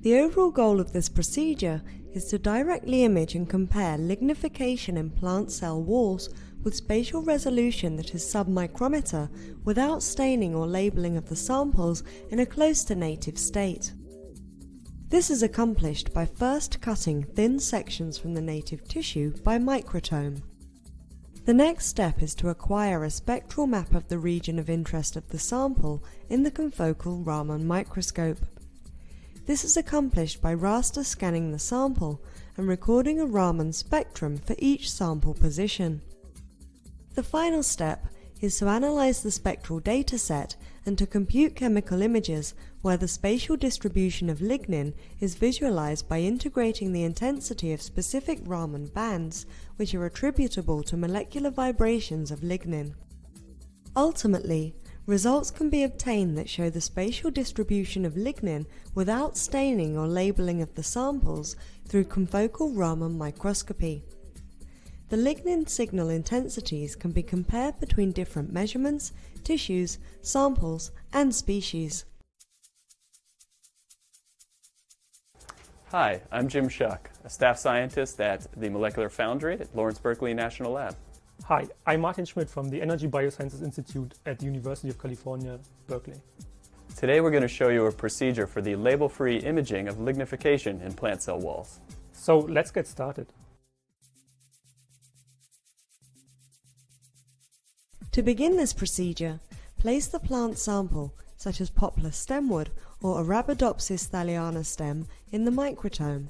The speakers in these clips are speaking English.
The overall goal of this procedure is to directly image and compare lignification in plant cell walls with spatial resolution that is sub-micrometer without staining or labeling of the samples in a close to native state. This is accomplished by first cutting thin sections from the native tissue by microtome. The next step is to acquire a spectral map of the region of interest of the sample in the confocal Raman microscope. This is accomplished by raster scanning the sample and recording a Raman spectrum for each sample position. The final step is to analyze the spectral dataset and to compute chemical images where the spatial distribution of lignin is visualized by integrating the intensity of specific Raman bands which are attributable to molecular vibrations of lignin. Ultimately, results can be obtained that show the spatial distribution of lignin without staining or labeling of the samples through confocal Raman microscopy. The lignin signal intensities can be compared between different measurements, tissues, samples, and species. Hi, I'm Jim Schuck, a staff scientist at the Molecular Foundry at Lawrence Berkeley National Lab. Hi, I'm Martin Schmidt from the Energy Biosciences Institute at the University of California, Berkeley. Today we're going to show you a procedure for the label-free imaging of lignification in plant cell walls. So let's get started. To begin this procedure, place the plant sample, such as poplar stemwood or Arabidopsis thaliana stem, in the microtome.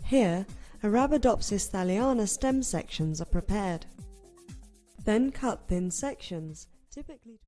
Here, Arabidopsis thaliana stem sections are prepared. Then cut thin sections, typically